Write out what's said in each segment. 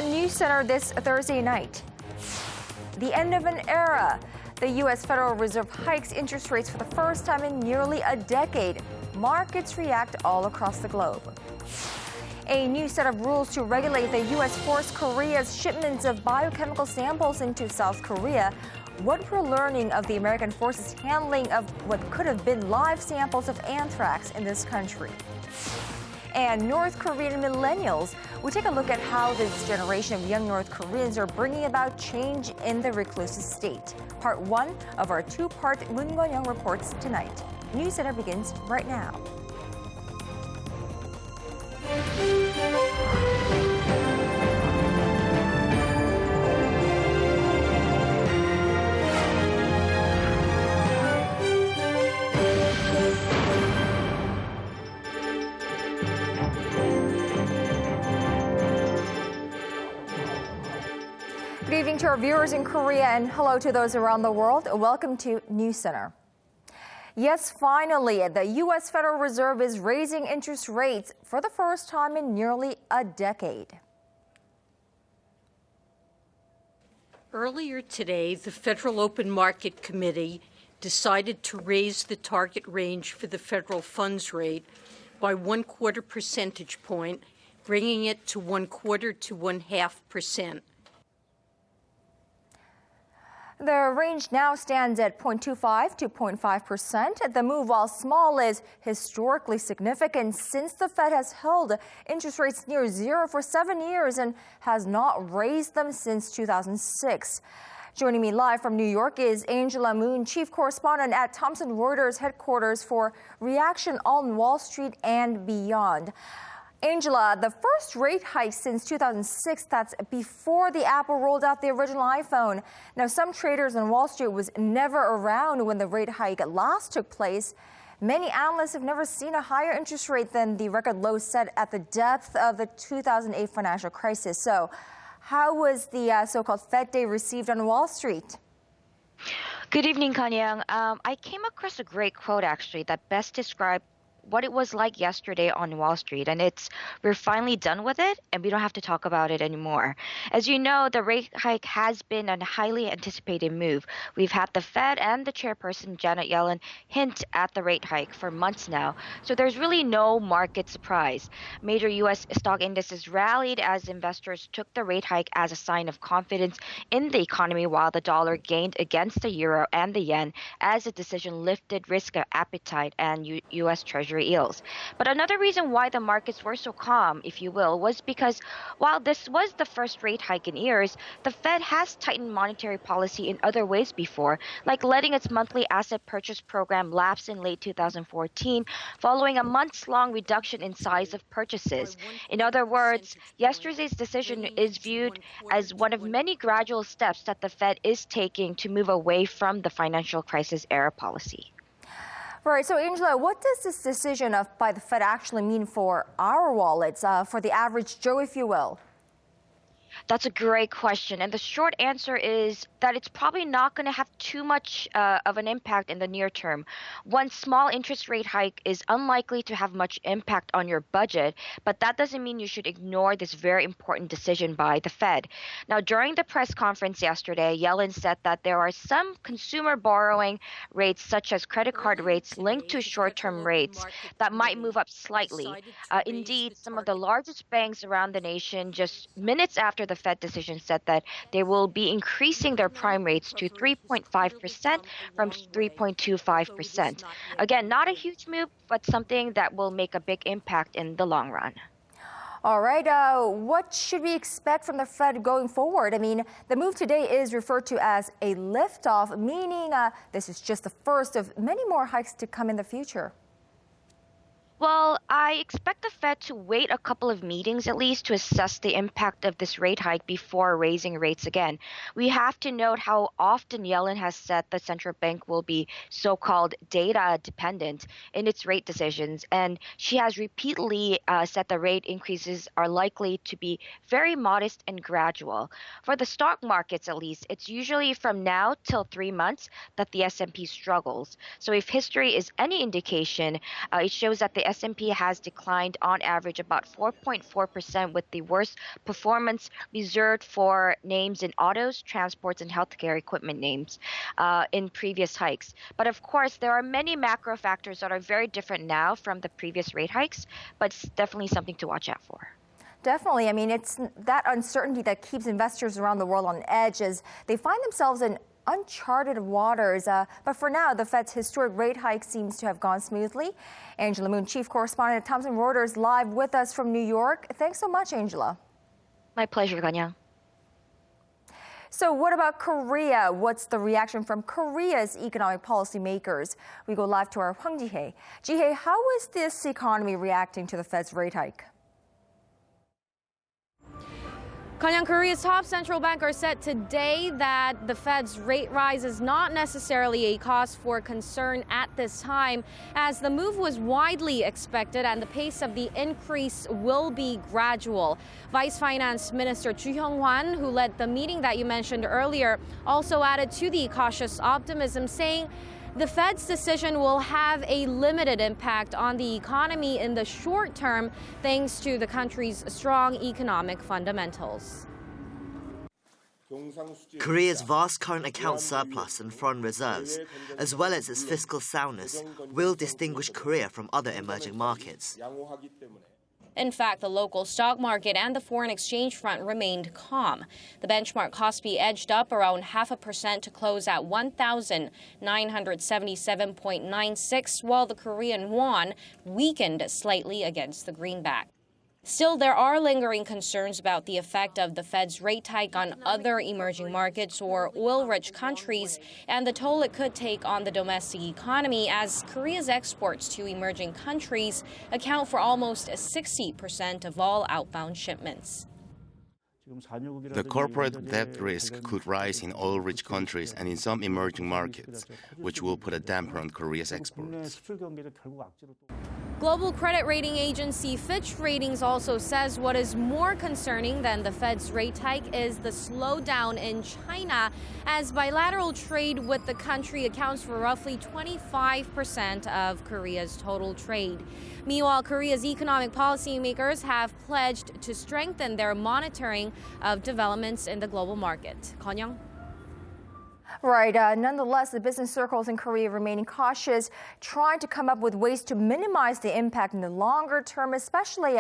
on NEWSCENTER this Thursday night. The end of an era. The U.S. Federal Reserve hikes interest rates for the first time in nearly a decade. Markets react all across the globe. A new set of rules to regulate the U.S. forced Korea's shipments of biochemical samples into South Korea. What we're learning of the American forces handling of what could have been live samples of anthrax in this country. And North Korean millennials. We take a look at how this generation of young North Koreans are bringing about change in the reclusive state. Part one of our two-part Moon Kwon-young reports tonight. NEWSCENTER begins right now. Good evening to our viewers in Korea and hello to those around the world. Welcome to NEWSCENTER. Yes, finally, the U.S. Federal Reserve is raising interest rates for the first time in nearly a decade. Earlier today, the Federal Open Market Committee decided to raise the target range for the federal funds rate by 1/4 percentage point, bringing it to 1/4 to 1/2%. The range now stands at 0.25 to 0.5%. The move, while small, is historically significant since the Fed has held interest rates near zero for 7 years and has not raised them since 2006. Joining me live from New York is Angela Moon, chief correspondent at Thomson Reuters headquarters for Reaction on Wall Street and Beyond. Angela, the first rate hike since 2006, that's before the Apple rolled out the original iPhone. Now, some traders on Wall Street was never around when the rate hike last took place. Many analysts have never seen a higher interest rate than the record low set at the depth of the 2008 financial crisis. So how was the so-called Fed Day received on Wall Street? Good evening, Kanyang. I came across a great quote, actually, that best described what it was like yesterday on Wall Street, and it's, we're finally done with it and we don't have to talk about it anymore. As you know, the rate hike has been a highly anticipated move. We've had the Fed and the chairperson, Janet Yellen, hint at the rate hike for months now, so there's really no market surprise. Major U.S. stock indices rallied as investors took the rate hike as a sign of confidence in the economy, while the dollar gained against the euro and the yen as the decision lifted risk appetite and U.S. Treasury yields. But another reason why the markets were so calm, if you will, was because while this was the first rate hike in years, the Fed has tightened monetary policy in other ways before, like letting its monthly asset purchase program lapse in late 2014, following a months-long reduction in size of purchases. In other words, yesterday's decision is viewed as one of many gradual steps that the Fed is taking to move away from the financial crisis era policy. Right. So, Angela, what does this decision by the Fed actually mean for our wallets, for the average Joe, if you will? That's a great question. And the short answer is that it's probably not going to have too much of an impact in the near term. One small interest rate hike is unlikely to have much impact on your budget, but that doesn't mean you should ignore this very important decision by the Fed. Now, during the press conference yesterday, Yellen said that there are some consumer borrowing rates, such as credit card rates, linked to short-term rates that might move up slightly. Indeed, some of the largest banks around the nation, just minutes after the Fed decision, said that they will be increasing their prime rates to 3.5% from 3.25%. Again, not a huge move, but something that will make a big impact in the long run. All right. What should we expect from the Fed going forward? I mean, the move today is referred to as a liftoff, meaning this is just the first of many more hikes to come in the future. Well, I expect the Fed to wait a couple of meetings at least to assess the impact of this rate hike before raising rates again. We have to note how often Yellen has said the central bank will be so-called data dependent in its rate decisions, and she has repeatedly said the rate increases are likely to be very modest and gradual. For the stock markets, at least, it's usually from now till 3 months that the S&P struggles. So if history is any indication, it shows that the S&P has declined on average about 4.4%, with the worst performance reserved for names in autos, transports, and healthcare equipment names in previous hikes. But of course, there are many macro factors that are very different now from the previous rate hikes, but it's definitely something to watch out for. Definitely. I mean, it's that uncertainty that keeps investors around the world on edge as they find themselves in uncharted waters. But for now, the Fed's historic rate hike seems to have gone smoothly. Angela Moon, chief correspondent at Thomson Reuters, live with us from New York. Thanks so much, Angela. My pleasure, Kanyang. So what about Korea? What's the reaction from Korea's economic policymakers? We go live to our Hwang Ji-hye. Ji-hye, how is this economy reacting to the Fed's rate hike? Kanyang, Korea's top central banker said today that the Fed's rate rise is not necessarily a cause for concern at this time, as the move was widely expected and the pace of the increase will be gradual. Vice Finance Minister Ju Hyung-hwan, who led the meeting that you mentioned earlier, also added to the cautious optimism, saying the Fed's decision will have a limited impact on the economy in the short term, thanks to the country's strong economic fundamentals. Korea's vast current account surplus and foreign reserves, as well as its fiscal soundness, will distinguish Korea from other emerging markets. In fact, the local stock market and the foreign exchange front remained calm. The benchmark Kospi edged up around 0.5% to close at 1,977.96, while the Korean won weakened slightly against the greenback. Still, there are lingering concerns about the effect of the Fed's rate hike on other emerging markets or oil-rich countries and the toll it could take on the domestic economy, as Korea's exports to emerging countries account for almost 60% of all outbound shipments. The corporate debt risk could rise in oil-rich countries and in some emerging markets, which will put a damper on Korea's exports. Global credit rating agency Fitch Ratings also says what is more concerning than the Fed's rate hike is the slowdown in China, as bilateral trade with the country accounts for roughly 25% of Korea's total trade. Meanwhile, Korea's economic policymakers have pledged to strengthen their monitoring of developments in the global market. Konyang. Right. Nonetheless, the business circles in Korea remaining cautious, trying to come up with ways to minimize the impact in the longer term, especially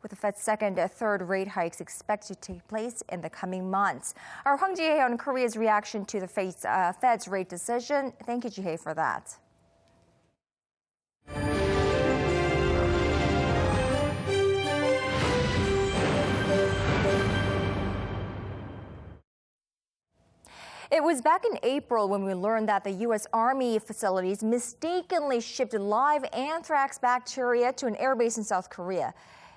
with the Fed's second and third rate hikes expected to take place in the coming months. Our Hwang Ji-hye on Korea's reaction to the Fed's rate decision. Thank you, Ji-hye, for that. It was back in April when we learned that the U.S. Army facilities mistakenly shipped live anthrax bacteria to an airbase in South Korea.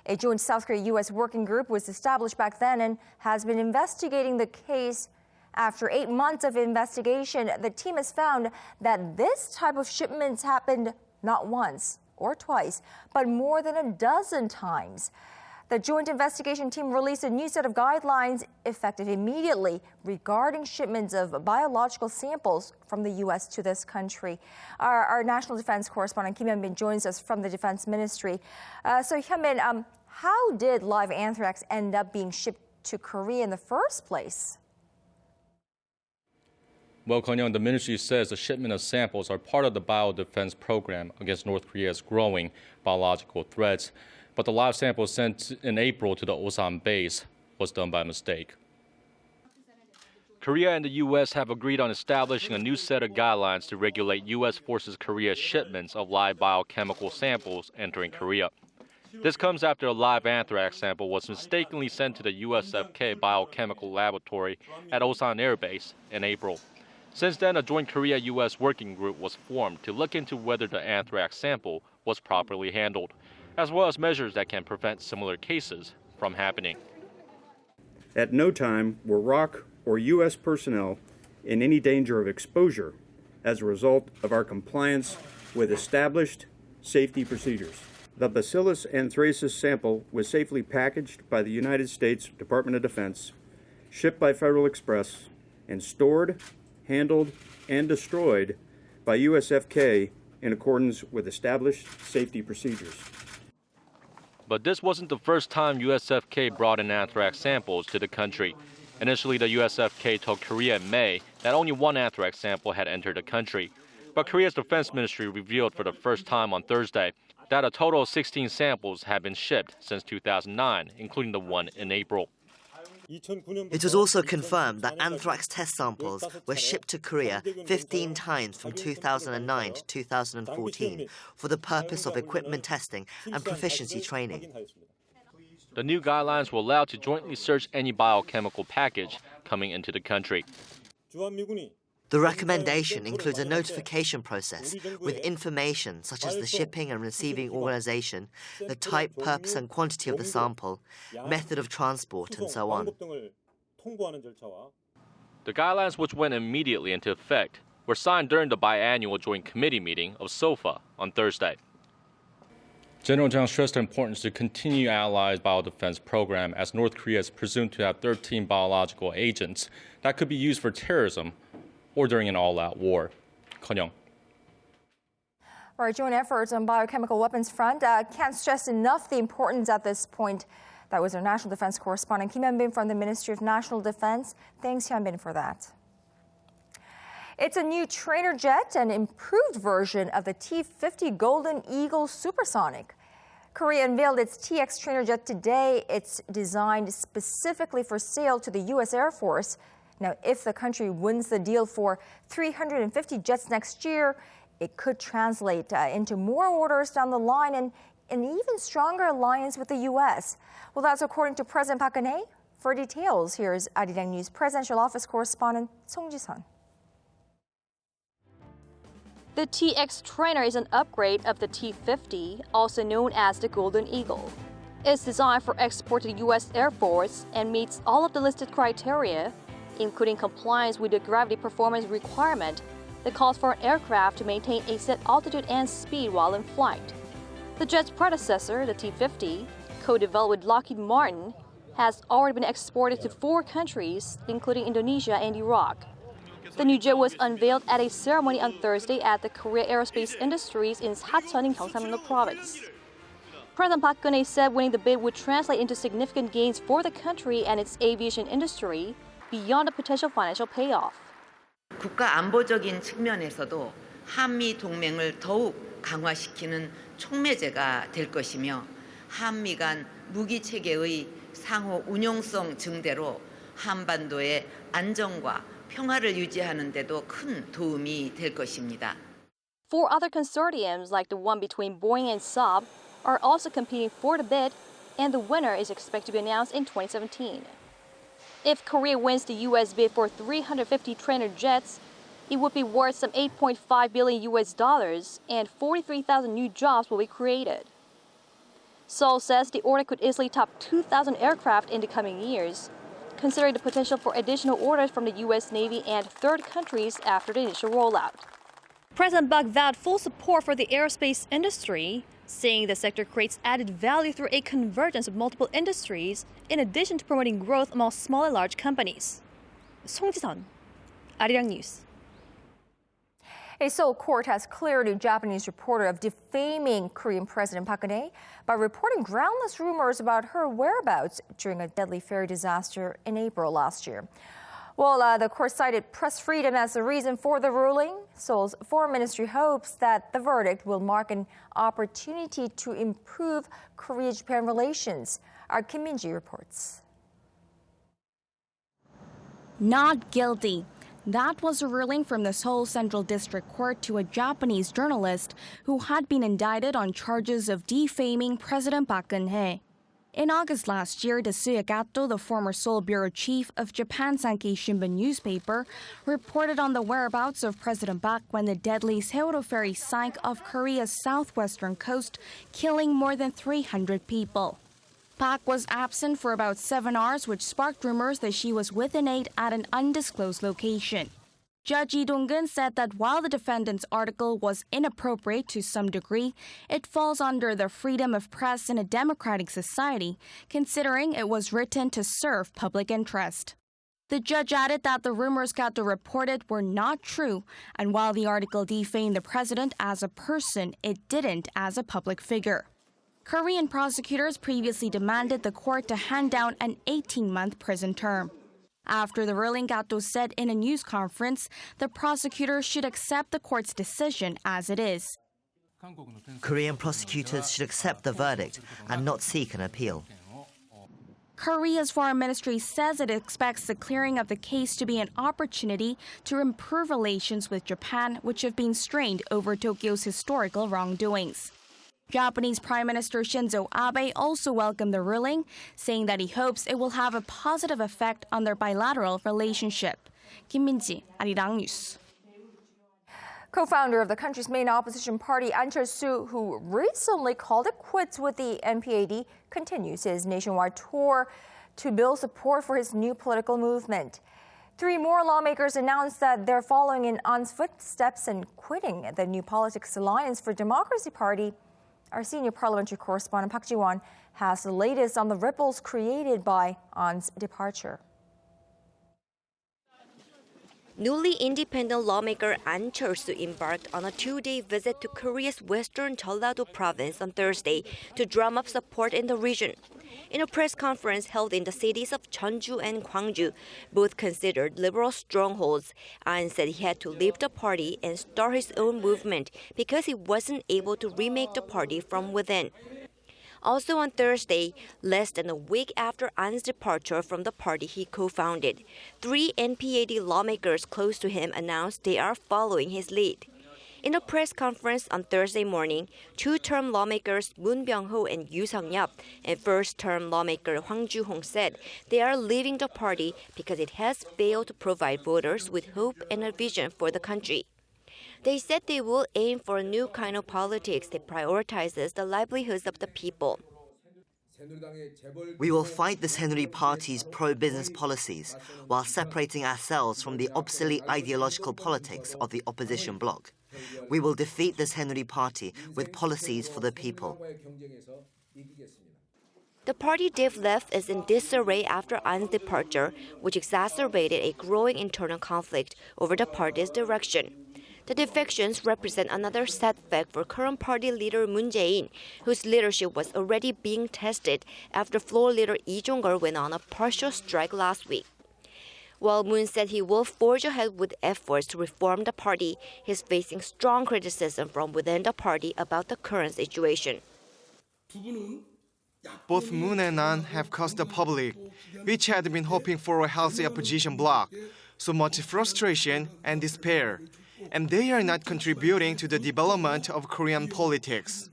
A joint South Korea-U.S. working group was established back then and has been investigating the case. After 8 months of investigation, the team has found that this type of shipments happened not once or twice, but more than a dozen times. The joint investigation team released a new set of guidelines effective immediately regarding shipments of biological samples from the U.S. to this country. Our national defense correspondent Kim Hyun-bin joins us from the Defense Ministry. So Hyun-bin, how did live anthrax end up being shipped to Korea in the first place? Well, Konyang, the ministry says the shipment of samples are part of the biodefense program against North Korea's growing biological threats. But the live sample sent in April to the Osan base was done by mistake. Korea and the U.S. have agreed on establishing a new set of guidelines to regulate U.S. forces Korea's shipments of live biochemical samples entering Korea. This comes after a live anthrax sample was mistakenly sent to the USFK biochemical laboratory at Osan Air Base in April. Since then, a joint Korea-U.S. working group was formed to look into whether the anthrax sample was properly handled, as well as measures that can prevent similar cases from happening. At no time were ROK or U.S. personnel in any danger of exposure as a result of our compliance with established safety procedures. The Bacillus anthracis sample was safely packaged by the United States Department of Defense, shipped by Federal Express, and stored, handled, and destroyed by USFK in accordance with established safety procedures. But this wasn't the first time USFK brought in anthrax samples to the country. Initially, the USFK told Korea in May that only one anthrax sample had entered the country. But Korea's defense ministry revealed for the first time on Thursday that a total of 16 samples had been shipped since 2009, including the one in April. It was also confirmed that anthrax test samples were shipped to Korea 15 times from 2009 to 2014 for the purpose of equipment testing and proficiency training. The new guidelines will allow to jointly search any biochemical package coming into the country. The recommendation includes a notification process with information such as the shipping and receiving organization, the type, purpose and quantity of the sample, method of transport, and so on. The guidelines, which went immediately into effect, were signed during the biannual Joint Committee meeting of SOFA on Thursday. General Jang stressed the importance to continue Allies' biodefense program as North Korea is presumed to have 13 biological agents that could be used for terrorism or during an all-out war. Kon-young. Our joint efforts on biochemical weapons front can't stress enough the importance at this point. That was our national defense correspondent Kim Hyun-bin from the Ministry of National Defense. Thanks, Hyun-bin, for that. It's a new trainer jet, an improved version of the T-50 Golden Eagle supersonic. Korea unveiled its TX trainer jet today. It's designed specifically for sale to the U.S. Air Force. Now, if the country wins the deal for 350 jets next year, it could translate into more orders down the line and an even stronger alliance with the U.S. Well, that's according to President Park Geun-hye. For details, here's Arirang News Presidential Office Correspondent Song Ji-sun. The TX trainer is an upgrade of the T-50, also known as the Golden Eagle. It's designed for export to the U.S. Air Force and meets all of the listed criteria, including compliance with the gravity performance requirement that calls for an aircraft to maintain a set altitude and speed while in flight. The jet's predecessor, the T-50, co-developed with Lockheed Martin, has already been exported to 4 countries, including Indonesia and Iraq. The new jet was unveiled at a ceremony on Thursday at the Korea-U.S. Industries in Sacheon in Gyeongsang province. President Park Geun-hye said winning the bid would translate into significant gains for the country and its aviation industry, beyond the potential financial payoff. 국가 안보적인 측면에서도 한미 동맹을 더욱 강화시키는 촉매제가 될 것이며 한미 간 무기 체계의 상호 운용성 증대로 한반도의 안정과 평화를 유지하는 데도 큰 도움이 될 것입니다. 4 other consortiums, like the one between Boeing and Saab, are also competing for the bid, and the winner is expected to be announced in 2017. If Korea wins the U.S. bid for 350 trainer jets, it would be worth some $8.5 billion and 43,000 new jobs will be created. Seoul says the order could easily top 2,000 aircraft in the coming years, considering the potential for additional orders from the U.S. Navy and third countries after the initial rollout. President Park vowed full support for the aerospace industry, saying the sector creates added value through a convergence of multiple industries, in addition to promoting growth among small and large companies. Song Ji-sun, Arirang News. A Seoul court has cleared a Japanese reporter of defaming Korean President Park Geun-hye by reporting groundless rumors about her whereabouts during a deadly ferry disaster in April last year. Well, the court cited press freedom as the reason for the ruling. Seoul's foreign ministry hopes that the verdict will mark an opportunity to improve Korea-Japan relations. Our Kim Min-ji reports. Not guilty. That was a ruling from the Seoul Central District Court to a Japanese journalist who had been indicted on charges of defaming President Park Geun-hye. In August last year, Tetsuya Kato, the former Seoul bureau chief of Japan Sankei Shimbun newspaper, reported on the whereabouts of President Park when the deadly Seoul ferry sank off Korea's southwestern coast, killing more than 300 people. Park was absent for about 7 hours, which sparked rumors that she was with an aide at an undisclosed location. Judge Lee Dong-gun said that while the defendant's article was inappropriate to some degree, it falls under the freedom of press in a democratic society, considering it was written to serve public interest. The judge added that the rumors Kato reported were not true, and while the article defamed the president as a person, it didn't as a public figure. Korean prosecutors previously demanded the court to hand down an 18-month prison term. After the ruling, Gato said in a news conference, the prosecutor should accept the court's decision as it is. Korean prosecutors should accept the verdict and not seek an appeal. Korea's foreign ministry says it expects the clearing of the case to be an opportunity to improve relations with Japan, which have been strained over Tokyo's historical wrongdoings. Japanese Prime Minister Shinzo Abe also welcomed the ruling, saying that he hopes it will have a positive effect on their bilateral relationship. Kim Min-ji, Arirang News. Co-founder of the country's main opposition party, An Cheol-soo, who recently called it quits with the NPAD, continues his nationwide tour to build support for his new political movement. 3 more lawmakers announced that they're following in An's footsteps and quitting the New Politics Alliance for Democracy party. Our senior parliamentary correspondent Park Ji-won has the latest on the ripples created by An's departure. Newly independent lawmaker An Cheol-soo embarked on a 2-day visit to Korea's western Jeollado province on Thursday to drum up support in the region. In a press conference held in the cities of Jeonju and Gwangju, both considered liberal strongholds, An said he had to leave the party and start his own movement because he wasn't able to remake the party from within. Also on Thursday, less than a week after An's departure from the party he co-founded, 3 NPAD lawmakers close to him announced they are following his lead. In a press conference on Thursday morning, 2-term lawmakers Moon Byung-ho and Yoo Sung-yup and 1st-term lawmaker Hwang Ju-hong said they are leaving the party because it has failed to provide voters with hope and a vision for the country. They said they will aim for a new kind of politics that prioritizes the livelihoods of the people. We will fight the Saenuri Party's pro-business policies while separating ourselves from the obsolete ideological politics of the opposition bloc. We will defeat the Saenuri Party with policies for the people. The party div left is in disarray after An's departure, which exacerbated a growing internal conflict over the party's direction. The defections represent another setback for current party leader Moon Jae-in, whose leadership was already being tested after floor leader Lee Jong-un went on a partial strike last week. While Moon said he will forge ahead with efforts to reform the party, he's facing strong criticism from within the party about the current situation. Both Moon and An have caused the public, which had been hoping for a healthy opposition bloc, so much frustration and despair, and they are not contributing to the development of Korean politics.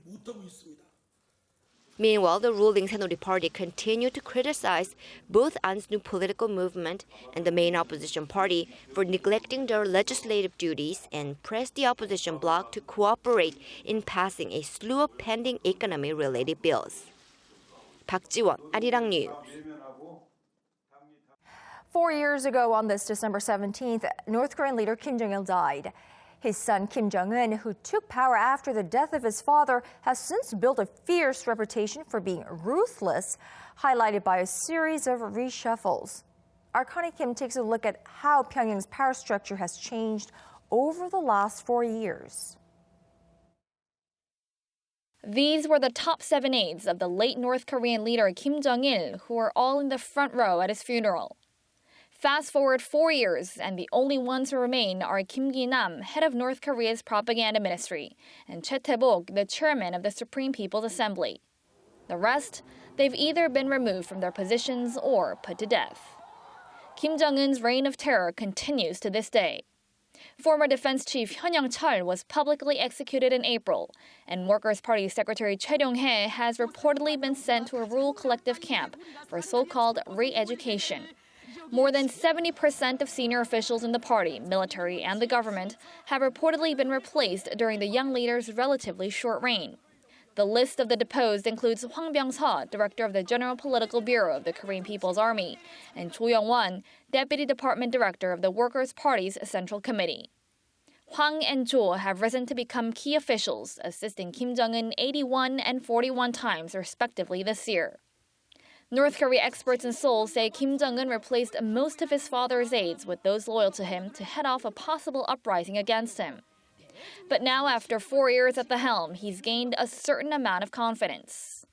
Meanwhile, the ruling Saenuri Party continued to criticize both An's new political movement and the main opposition party for neglecting their legislative duties and pressed the opposition bloc to cooperate in passing a slew of pending economy-related bills. Park Ji-won, Arirang News. 4 years ago on this December 17th, North Korean leader Kim Jong-il died. His son Kim Jong-un, who took power after the death of his father, has since built a fierce reputation for being ruthless, highlighted by a series of reshuffles. Our Connie Kim takes a look at how Pyongyang's power structure has changed over the last 4 years. These were the top 7 aides of the late North Korean leader Kim Jong-il, who were all in the front row at his funeral. Fast forward 4 years, and the only ones who remain are Kim Ki-nam, head of North Korea's propaganda ministry, and Choi Tae-bok, the chairman of the Supreme People's Assembly. The rest, they've either been removed from their positions or put to death. Kim Jong-un's reign of terror continues to this day. Former Defense Chief Hyun Young-chol was publicly executed in April, and Workers' Party Secretary Choi Ryong-hae has reportedly been sent to a rural collective camp for so-called re-education. More than 70% of senior officials in the party, military, and the government have reportedly been replaced during the young leader's relatively short reign. The list of the deposed includes Hwang Byung-seo, director of the General Political Bureau of the Korean People's Army, and Cho Young-won, deputy department director of the Workers' Party's Central Committee. Hwang and Cho have risen to become key officials, assisting Kim Jong-un 81 and 41 times respectively this year. North Korea experts in Seoul say Kim Jong-un replaced most of his father's aides with those loyal to him to head off a possible uprising against him. But now, after 4 years at the helm, he's gained a certain amount of confidence.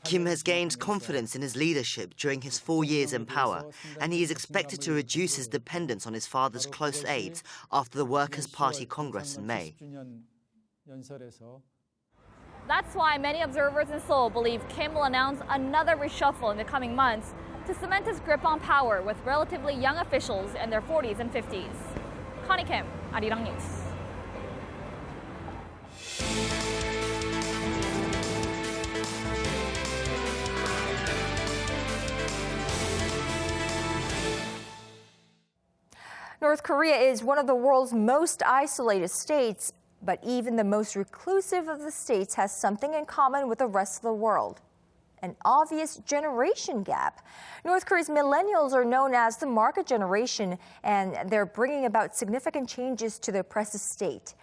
Kim has gained confidence in his leadership during his 4 years in power, and he is expected to reduce his dependence on his father's close aides after the Workers' Party Congress in May. That's why many observers in Seoul believe Kim will announce another reshuffle in the coming months to cement his grip on power with relatively young officials in their 40s and 50s. Connie Kim, Arirang News. North Korea is one of the world's most isolated states, but even the most reclusive of the states has something in common with the rest of the world: an obvious generation gap. North Korea's millennials are known as the market generation, and they're bringing about significant changes to the oppressive state.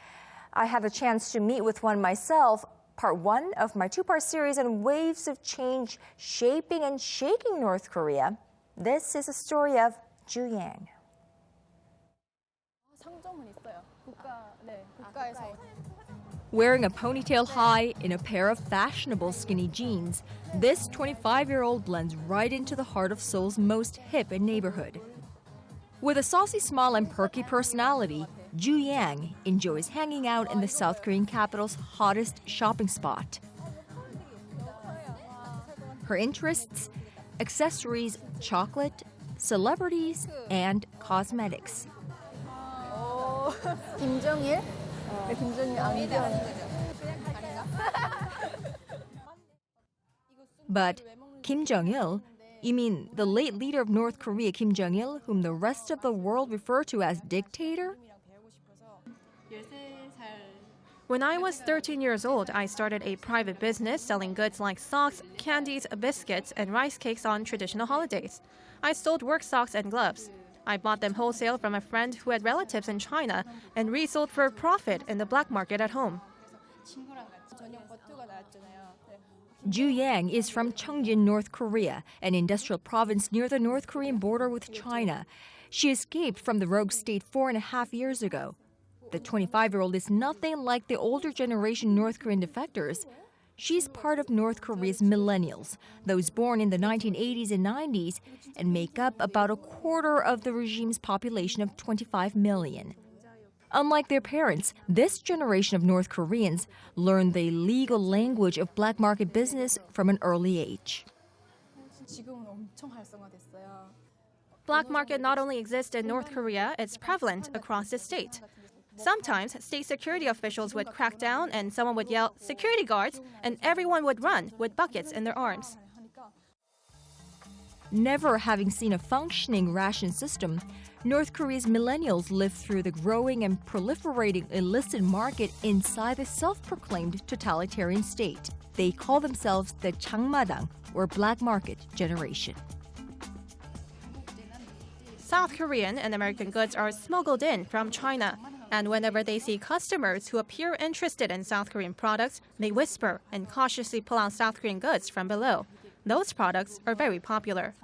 I had a chance to meet with one myself, part one of my two-part series on waves of change shaping and shaking North Korea. This is a story of Ju Yang. Wearing a ponytail high in a pair of fashionable skinny jeans, this 25-year-old blends right into the heart of Seoul's most hip neighborhood. With a saucy smile and perky personality, Ju Yang enjoys hanging out in the South Korean capital's hottest shopping spot. Her interests: accessories, chocolate, celebrities, and cosmetics. 김정일? 김정일 안경. But Kim Jong-il? You mean the late leader of North Korea, Kim Jong-il, whom the rest of the world refer to as dictator? When I was 13 years old, I started a private business selling goods like socks, candies, biscuits, and rice cakes on traditional holidays. I sold work socks and gloves. I bought them wholesale from a friend who had relatives in China and resold for a profit in the black market at home. Ju Yang is from Cheongjin, North Korea, an industrial province near the North Korean border with China. She escaped from the rogue state 4.5 years ago. The 25-year-old is nothing like the older generation North Korean defectors. She's part of North Korea's millennials, those born in the 1980s and 90s, and make up about a quarter of the regime's population of 25 million. Unlike their parents, this generation of North Koreans learned the legal language of black market business from an early age. Black market not only exists in North Korea, it's prevalent across the state. Sometimes state security officials would crack down and someone would yell, "Security guards," and everyone would run with buckets in their arms. Never having seen a functioning ration system, North Korea's millennials live through the growing and proliferating illicit market inside the self-proclaimed totalitarian state. They call themselves the Changmadang, or black market generation. South Korean and American goods are smuggled in from China. And whenever they see customers who appear interested in South Korean products, they whisper and cautiously pull out South Korean goods from below. Those products are very popular.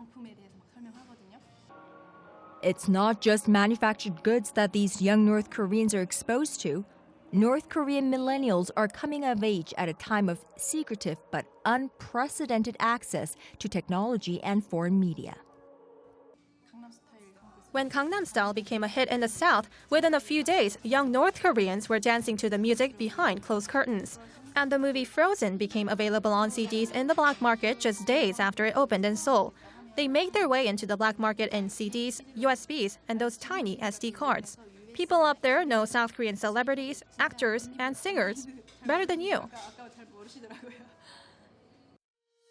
It's not just manufactured goods that these young North Koreans are exposed to. North Korean millennials are coming of age at a time of secretive but unprecedented access to technology and foreign media. When Gangnam Style became a hit in the South, within a few days, young North Koreans were dancing to the music behind closed curtains. And the movie Frozen became available on CDs in the black market just days after it opened in Seoul. They made their way into the black market in CDs, USBs, and those tiny SD cards. People up there know South Korean celebrities, actors, and singers better than you.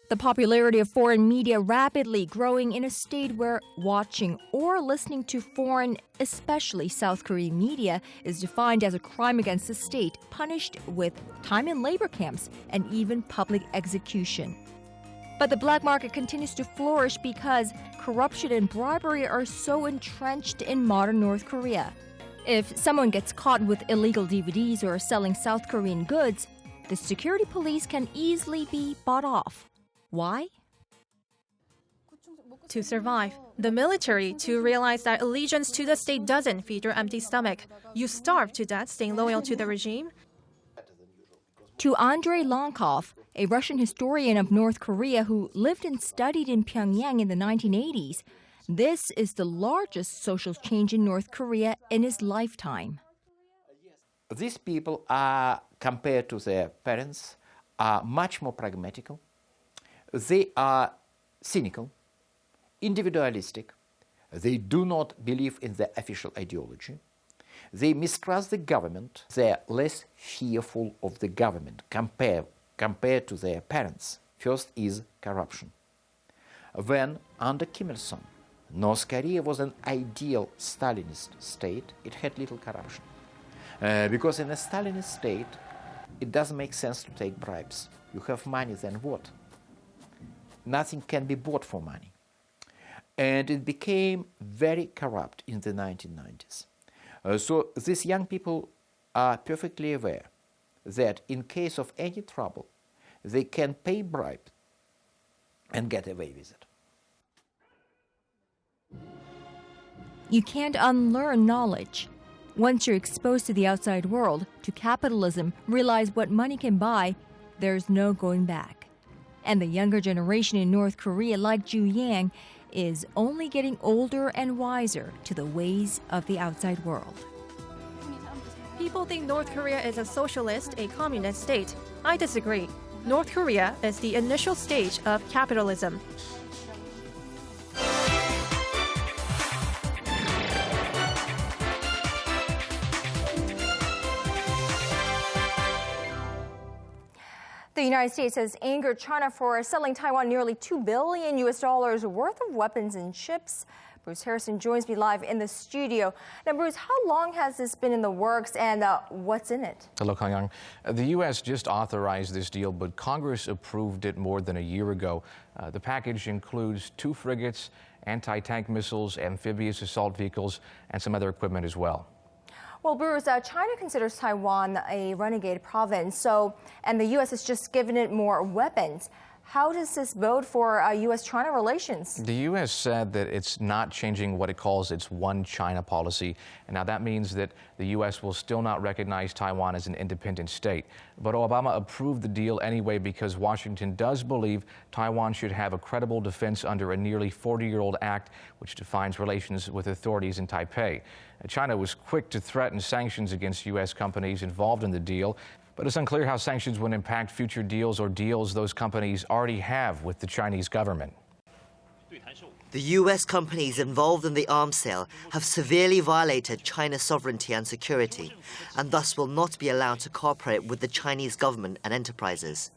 The popularity of foreign media rapidly growing in a state where watching or listening to foreign, especially South Korean media, is defined as a crime against the state, punished with time in labor camps and even public execution. But the black market continues to flourish because corruption and bribery are so entrenched in modern North Korea. If someone gets caught with illegal DVDs or selling South Korean goods, the security police can easily be bought off. Why? To survive. The military, to realize that allegiance to the state doesn't feed your empty stomach. You starve to death staying loyal to the regime. To Andrei Lonkov, a Russian historian of North Korea who lived and studied in Pyongyang in the 1980s, this is the largest social change in North Korea in his lifetime. These people are, compared to their parents, are much more pragmatical. They are cynical, individualistic. They do not believe in the official ideology. They mistrust the government. They are less fearful of the government compared to their parents. First is corruption. When, under Kim Il-sung, North Korea was an ideal Stalinist state, it had little corruption. Because in a Stalinist state, it doesn't make sense to take bribes. You have money, then what? Nothing can be bought for money. And it became very corrupt in the 1990s. So these young people are perfectly aware that in case of any trouble, they can pay bribe and get away with it. You can't unlearn knowledge. Once you're exposed to the outside world, to capitalism, realize what money can buy, there's no going back. And the younger generation in North Korea, like Ju Yang, is only getting older and wiser to the ways of the outside world. People think North Korea is a socialist, a communist state. I disagree. North Korea is the initial stage of capitalism. The United States has angered China for selling Taiwan nearly $2 billion worth of weapons and ships. Bruce Harrison joins me live in the studio. Now, Bruce, how long has this been in the works and what's in it? Hello, Kang-young. The U.S. just authorized this deal, but Congress approved it more than a year ago. The package includes 2 frigates, anti-tank missiles, amphibious assault vehicles, and some other equipment as well. Well, Bruce, China considers Taiwan a renegade province, and the U.S. has just given it more weapons. How does this bode for U.S.-China relations? The U.S. said that it's not changing what it calls its one China policy. And now that means that the U.S. will still not recognize Taiwan as an independent state. But Obama approved the deal anyway because Washington does believe Taiwan should have a credible defense under a nearly 40-year-old act which defines relations with authorities in Taipei. China was quick to threaten sanctions against U.S. companies involved in the deal. But it's unclear how sanctions would impact future deals or deals those companies already have with the Chinese government. The U.S. companies involved in the arms sale have severely violated China's sovereignty and security, and thus will not be allowed to cooperate with the Chinese government and enterprises.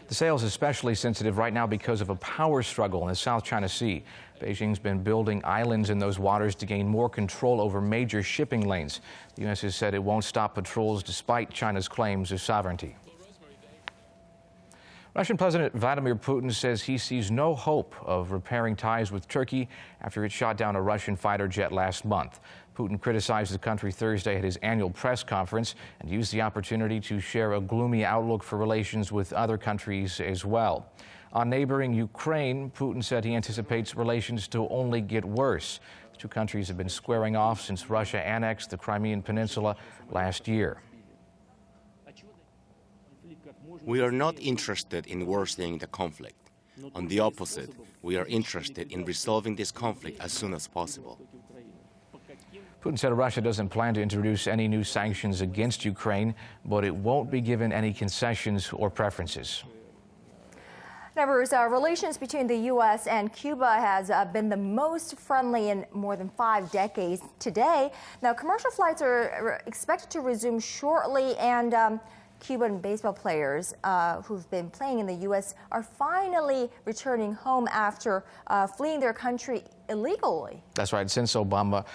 The sale is especially sensitive right now because of a power struggle in the South China Sea. Beijing's been building islands in those waters to gain more control over major shipping lanes. The U.S. has said it won't stop patrols despite China's claims of sovereignty. Russian President Vladimir Putin says he sees no hope of repairing ties with Turkey after it shot down a Russian fighter jet last month. Putin criticized the country Thursday at his annual press conference and used the opportunity to share a gloomy outlook for relations with other countries as well. On neighboring Ukraine, Putin said he anticipates relations to only get worse. The 2 countries have been squaring off since Russia annexed the Crimean Peninsula last year. We are not interested in worsening the conflict. On the opposite, we are interested in resolving this conflict as soon as possible. Putin said Russia doesn't plan to introduce any new sanctions against Ukraine, but it won't be given any concessions or preferences. Now, Bruce, relations between the U.S. and Cuba has been the most friendly in more than 5 decades today. Now, commercial flights are expected to resume shortly, and Cuban baseball players who've been playing in the U.S. are finally returning home after fleeing their country illegally. That's right. Since Obama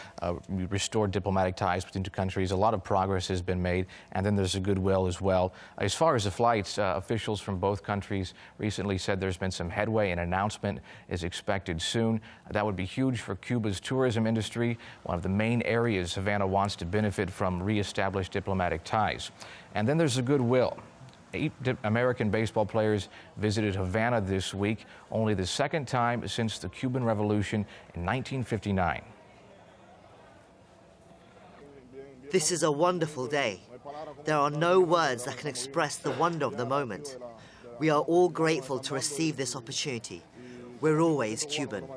restored diplomatic ties between 2 countries, a lot of progress has been made, and then there's a goodwill as well. As far as the flights, officials from both countries recently said there's been some headway. An announcement is expected soon. That would be huge for Cuba's tourism industry, one of the main areas Havana wants to benefit from reestablished diplomatic ties. And then there's the goodwill. 8 American baseball players visited Havana this week, only the 2nd time since the Cuban Revolution in 1959. This is a wonderful day. There are no words that can express the wonder of the moment. We are all grateful to receive this opportunity. We're always Cuban.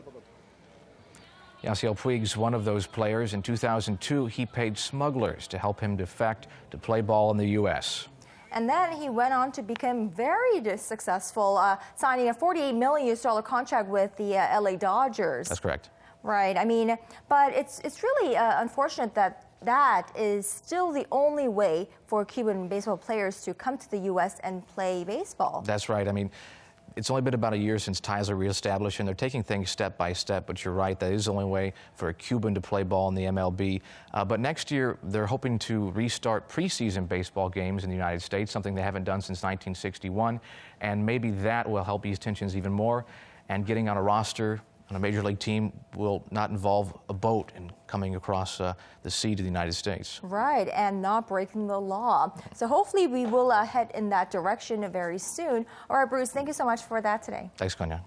Yasiel Puig's one of those players. In 2002, he paid smugglers to help him defect to play ball in the U.S. And then he went on to become very successful, signing a $48 million contract with the LA Dodgers. That's correct. Right. I mean, but it's really unfortunate that that is still the only way for Cuban baseball players to come to the U.S. and play baseball. That's right. I mean, it's only been about a year since ties are reestablished, and they're taking things step by step. But you're right, that is the only way for a Cuban to play ball in the MLB. But next year, they're hoping to restart preseason baseball games in the United States, something they haven't done since 1961. And maybe that will help ease tensions even more. And getting on a roster on a major league team will not involve a boat and coming across the sea to the United States. Right, and not breaking the law. So hopefully we will head in that direction very soon. All right, Bruce, thank you so much for that today. Thanks, Kanya.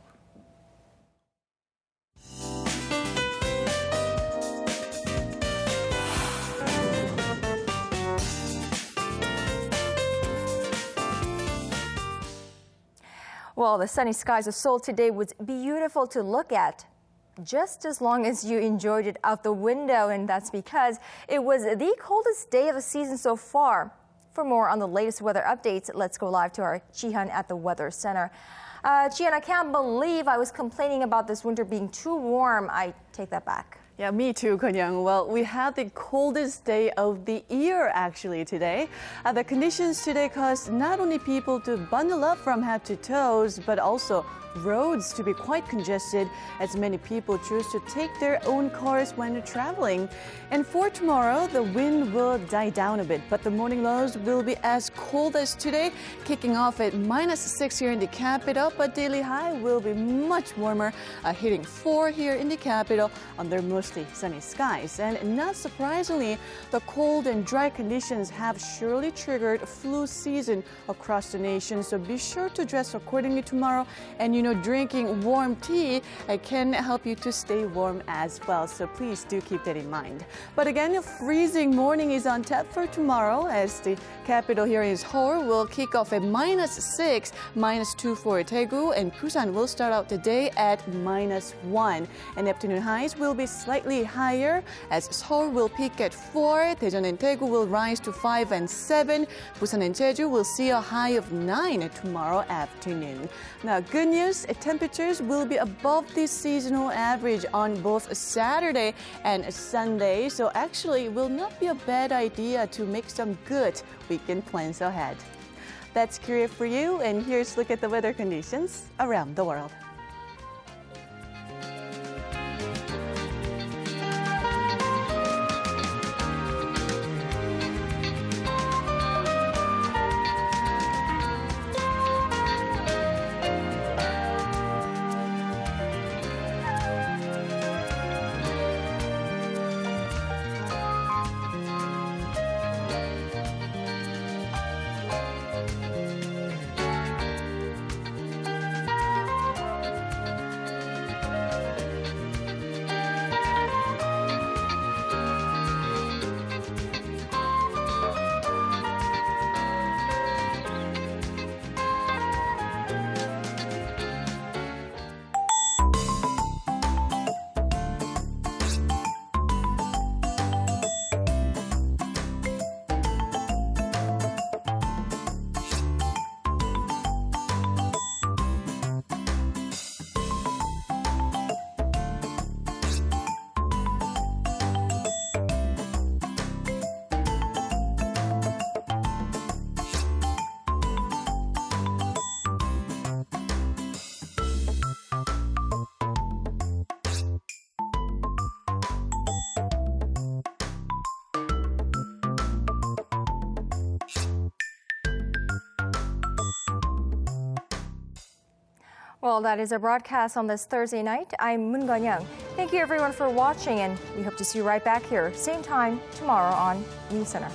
Well, the sunny skies of Seoul today was beautiful to look at, just as long as you enjoyed it out the window, and that's because it was the coldest day of the season so far. For more on the latest weather updates, let's go live to our Jihan at the Weather Center. Jihan, I can't believe I was complaining about this winter being too warm. I take that back. Yeah, me too, Konyang. Well, we had the coldest day of the year actually today. The conditions today caused not only people to bundle up from head to toes, but also roads to be quite congested as many people choose to take their own cars when traveling. And for tomorrow, the wind will die down a bit, but the morning lows will be as cold as today, kicking off at -6 here in the capital, but daily high will be much warmer, hitting 4 here in the capital under mostly sunny skies. And not surprisingly, the cold and dry conditions have surely triggered flu season across the nation, so be sure to dress accordingly tomorrow. And drinking warm tea can help you to stay warm as well. So please do keep that in mind. But again, a freezing morning is on tap for tomorrow as the capital here in Seoul will kick off at -6, -2 for Daegu, and Busan will start out the day at -1. And afternoon highs will be slightly higher as Seoul will peak at 4, Daejeon and Daegu will rise to 5 and 7, Busan and Jeju will see a high of 9 tomorrow afternoon. Now, good news. Temperatures will be above the seasonal average on both Saturday and Sunday, so actually it will not be a bad idea to make some good weekend plans ahead. That's Korea for you, and here's a look at the weather conditions around the world. Well, that is our broadcast on this Thursday night. I'm Moon Gun-young. Thank you everyone for watching, and we hope to see you right back here, same time tomorrow on NEWSCENTER.